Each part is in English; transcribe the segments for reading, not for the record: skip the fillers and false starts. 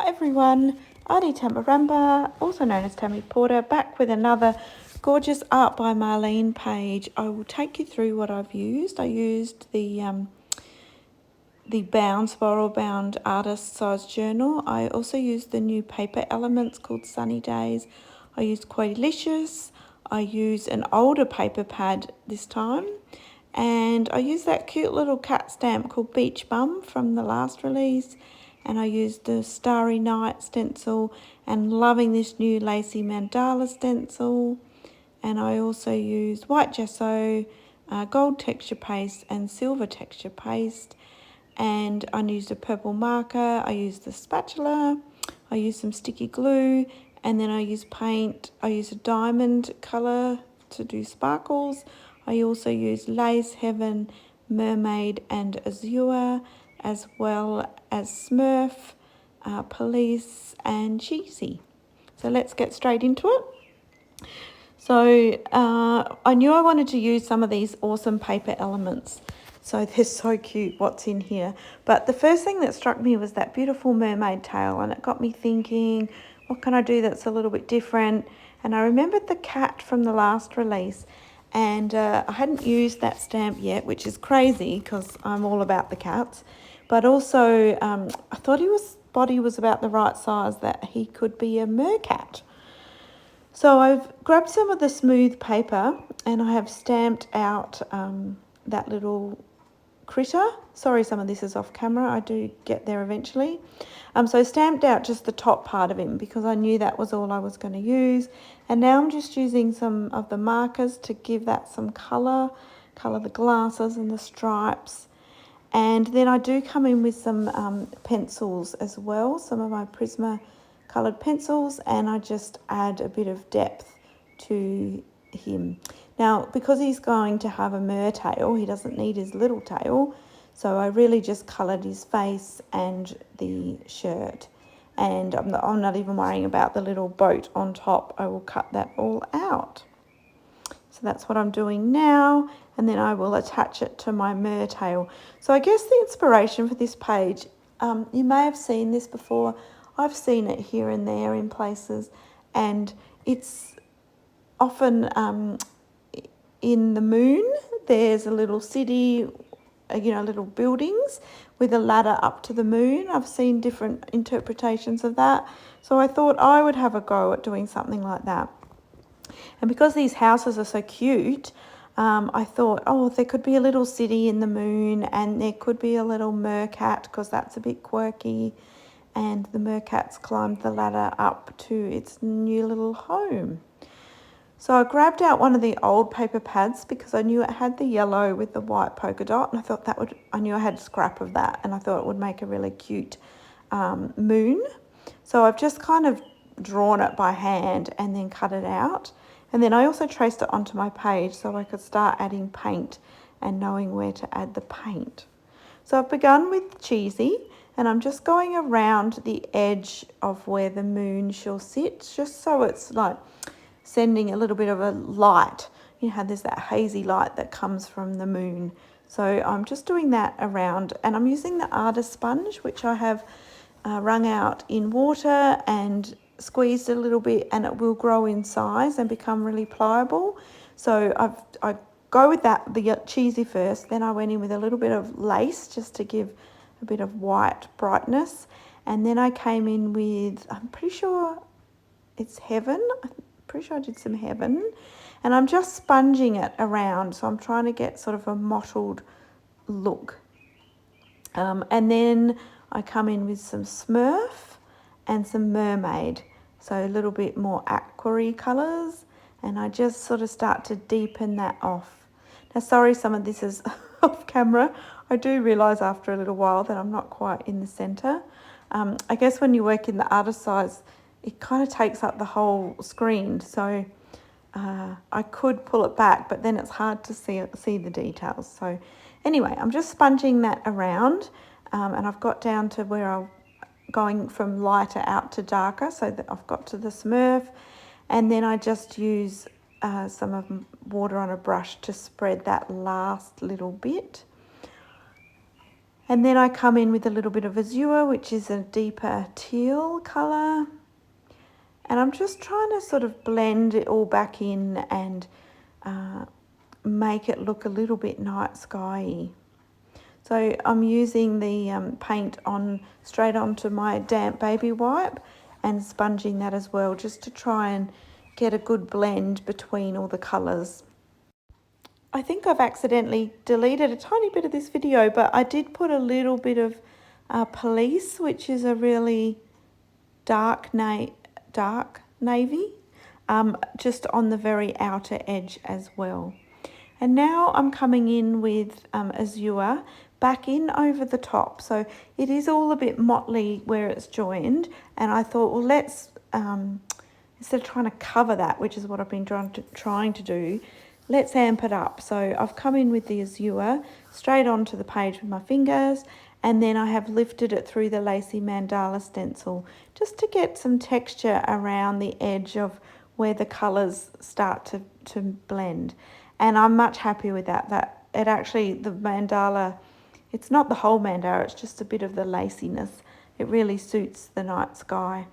Hi everyone, Tambarambaa, also known as Tammy Porter, back with another gorgeous art by Marlene page. I will take you through what I've used. I used the spiral bound artist size journal. I also used the new paper elements called Sunny Days. I used Quaylicious. I used an older paper pad this time. And I used that cute little cat stamp called Beach Bum from the last release. And I used the Starry Night stencil and loving this new Lacy Mandala stencil. And I also used white gesso, gold texture paste and silver texture paste. And I used a purple marker, I used the spatula, I used some sticky glue, and then I used paint. I used a diamond colour to do sparkles. I also used lace, heaven, mermaid and azure, as well as smurf, police and cheesy. So let's get straight into it. So I knew I wanted to use some of these awesome paper elements. So they're so cute what's in here. But the first thing that struck me was that beautiful mermaid tail, and it got me thinking, what can I do that's a little bit different? And I remembered the cat from the last release, and I hadn't used that stamp yet, which is crazy because I'm all about the cats. But also I thought his body was about the right size that he could be a mercat. So I've grabbed some of the smooth paper and I have stamped out that little critter. Sorry, some of this is off camera. I do get there eventually. So I stamped out just the top part of him because I knew that was all I was going to use. And now I'm just using some of the markers to give that some colour the glasses and the stripes. And then I do come in with some pencils as well, some of my Prisma coloured pencils, and I just add a bit of depth to him. Now, because he's going to have a mer tail, he doesn't need his little tail, so I really just coloured his face and the shirt. And I'm not even worrying about the little boat on top. I will cut that all out. So that's what I'm doing now, and then I will attach it to my mer tail. So I guess the inspiration for this page, you may have seen this before. I've seen it here and there in places, and it's often in the moon. There's a little city, little buildings with a ladder up to the moon. I've seen different interpretations of that. So I thought I would have a go at doing something like that. And because these houses are so cute, I thought, oh, there could be a little city in the moon, and there could be a little mercat because that's a bit quirky. And the mercat's climbed the ladder up to its new little home. So I grabbed out one of the old paper pads because I knew it had the yellow with the white polka dot, and I thought I knew I had scrap of that, and I thought it would make a really cute moon. So I've just kind of drawn it by hand and then cut it out. And then I also traced it onto my page so I could start adding paint and knowing where to add the paint. So I've begun with cheesy, and I'm just going around the edge of where the moon shall sit, just so it's like sending a little bit of a light. You know how there's that hazy light that comes from the moon. So I'm just doing that around, and I'm using the artist sponge, which I have wrung out in water and squeezed a little bit, and it will grow in size and become really pliable. So I go with the cheesy first, then I went in with a little bit of lace just to give a bit of white brightness, and then I came in with, I'm pretty sure it's heaven. I'm pretty sure I did some heaven, and I'm just sponging it around, so I'm trying to get sort of a mottled look. And then I come in with some smurf and some mermaid, so a little bit more aqua-y colours, and I just sort of start to deepen that off. Now, sorry, some of this is off camera. I do realise after a little while that I'm not quite in the centre. I guess when you work in the artist size, it kind of takes up the whole screen, so I could pull it back, but then it's hard to see the details. So anyway, I'm just sponging that around, and I've got down to where I'm going from lighter out to darker, so that I've got to the smurf, and then I just use some of water on a brush to spread that last little bit. And then I come in with a little bit of azure, which is a deeper teal colour. And I'm just trying to sort of blend it all back in and make it look a little bit night sky-y. So I'm using the paint straight onto my damp baby wipe and sponging that as well, just to try and get a good blend between all the colours. I think I've accidentally deleted a tiny bit of this video, but I did put a little bit of Police, which is a really dark navy, just on the very outer edge as well. And now I'm coming in with azure back in over the top. So it is all a bit motley where it's joined. And I thought, well, let's, instead of trying to cover that, which is what I've been trying to do, let's amp it up. So I've come in with the azure straight onto the page with my fingers, and then I have lifted it through the Lacy Mandala stencil just to get some texture around the edge of where the colours start to blend. And I'm much happier with that. The mandala, it's not the whole mandala, it's just a bit of the laciness. It really suits the night sky.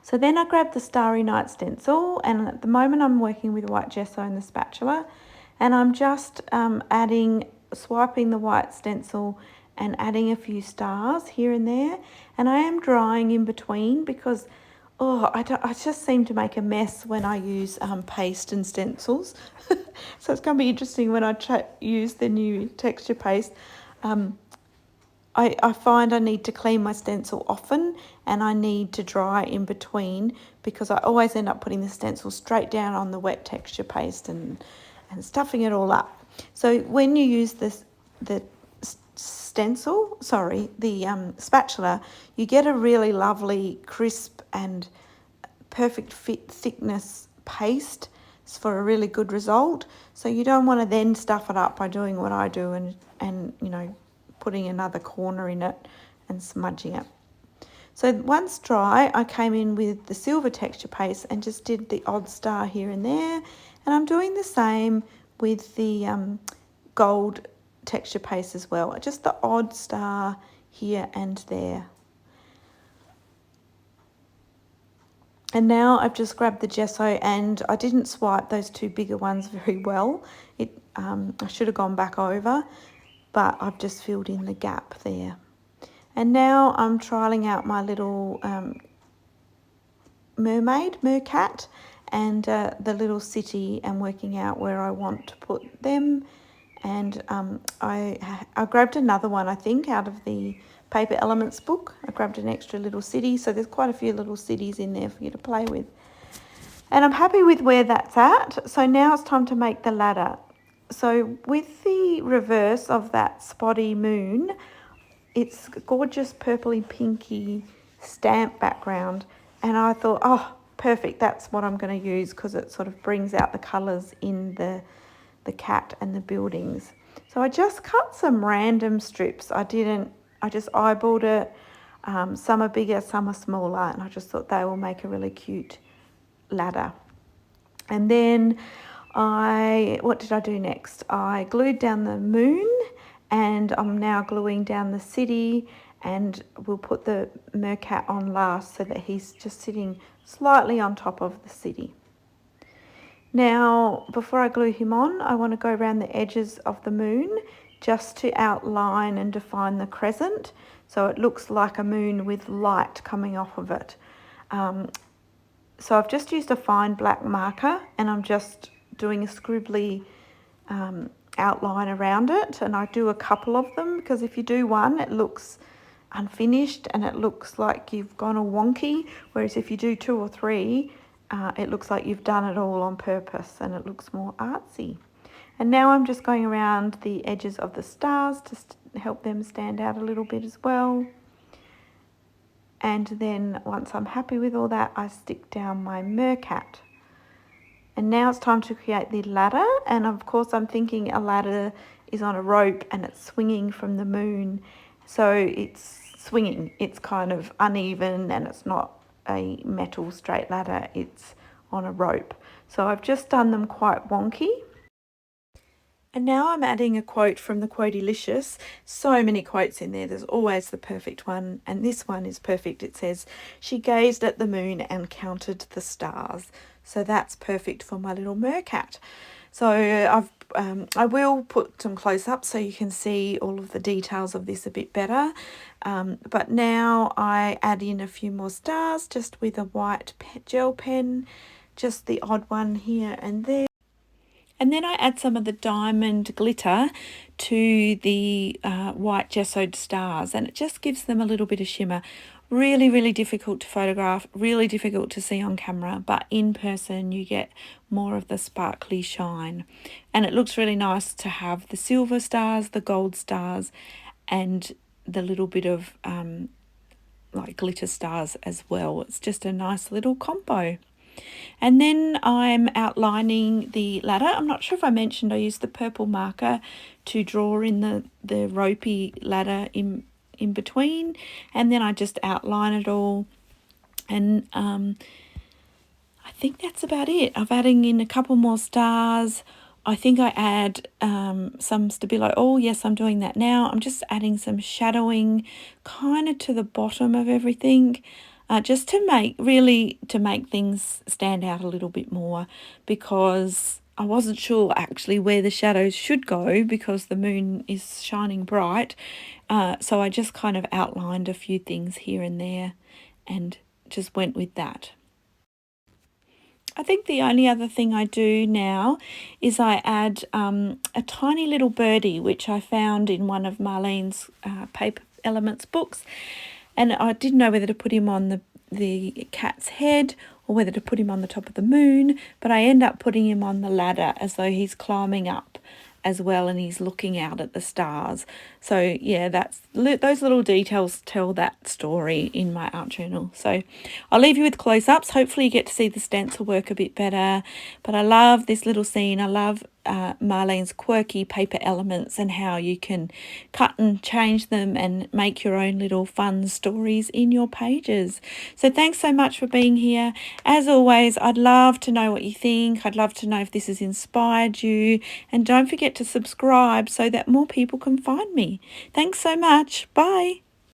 So then I grabbed the Starry Night stencil, and at the moment I'm working with white gesso and the spatula, and I'm just swiping the white stencil and adding a few stars here and there. And I am drying in between because I just seem to make a mess when I use paste and stencils. So it's going to be interesting when I use the new texture paste. I find I need to clean my stencil often, and I need to dry in between, because I always end up putting the stencil straight down on the wet texture paste and stuffing it all up. So when you use the spatula, you get a really lovely crisp and perfect fit thickness paste for a really good result. So you don't want to then stuff it up by doing what I do and you know, putting another corner in it and smudging it. So once dry, I came in with the silver texture paste and just did the odd star here and there. And I'm doing the same with the gold texture paste as well, just the odd star here and there. And now I've just grabbed the gesso, and I didn't swipe those two bigger ones very well. I should have gone back over, but I've just filled in the gap there. And now I'm trialling out my little mercat, and the little city, and working out where I want to put them. And I grabbed another one, I think, out of the Paper Elements book. I grabbed an extra little city, so there's quite a few little cities in there for you to play with. And I'm happy with where that's at. So now it's time to make the ladder. So with the reverse of that spotty moon, it's a gorgeous purpley pinky stamp background, and I thought, oh, perfect, that's what I'm going to use, because it sort of brings out the colours in the cat and the buildings. So I just cut some random strips. I just eyeballed it. Some are bigger, some are smaller, and I just thought they will make a really cute ladder. And then what did I do next? I glued down the moon, and I'm now gluing down the city, and we'll put the mercat on last so that he's just sitting slightly on top of the city. Now, before I glue him on, I want to go around the edges of the moon just to outline and define the crescent, so it looks like a moon with light coming off of it. So I've just used a fine black marker, and I'm just doing a scribbly outline around it, and I do a couple of them, because if you do one, it looks unfinished and it looks like you've gone all wonky, whereas if you do two or three, it looks like you've done it all on purpose and it looks more artsy. And now I'm just going around the edges of the stars to help them stand out a little bit as well. And then once I'm happy with all that, I stick down my mercat. And now it's time to create the ladder, and of course I'm thinking a ladder is on a rope and it's swinging from the moon, so it's swinging, it's kind of uneven, and it's not a metal straight ladder, it's on a rope. So I've just done them quite wonky. And now I'm adding a quote from the Quotylicious. So many quotes in there. There's always the perfect one. And this one is perfect. It says, "She gazed at the moon and counted the stars." So that's perfect for my little mercat. So I will put some close up so you can see all of the details of this a bit better. But now I add in a few more stars just with a white gel pen, just the odd one here and there. And then I add some of the diamond glitter to the white gessoed stars, and it just gives them a little bit of shimmer. Really, really difficult to photograph, really difficult to see on camera, but in person you get more of the sparkly shine. And it looks really nice to have the silver stars, the gold stars, and the little bit of like glitter stars as well. It's just a nice little combo. And then I'm outlining the ladder. I'm not sure if I mentioned I used the purple marker to draw in the ropey ladder in between. And then I just outline it all. And I think that's about it. I'm adding in a couple more stars. I think I add some stabilo. Oh, yes, I'm doing that now. I'm just adding some shadowing kind of to the bottom of everything. Just to make things stand out a little bit more, because I wasn't sure actually where the shadows should go because the moon is shining bright. So I just kind of outlined a few things here and there and just went with that. I think the only other thing I do now is I add a tiny little birdie, which I found in one of Marlene's Paper Elements books. And I didn't know whether to put him on the cat's head or whether to put him on the top of the moon, but I end up putting him on the ladder as though he's climbing up as well, and he's looking out at the stars. So yeah, those little details tell that story in my art journal. So I'll leave you with close-ups. Hopefully you get to see the stencil work a bit better. But I love this little scene. I love Marlene's quirky paper elements and how you can cut and change them and make your own little fun stories in your pages. So thanks so much for being here. As always, I'd love to know what you think. I'd love to know if this has inspired you, and don't forget to subscribe so that more people can find me. Thanks so much. Bye.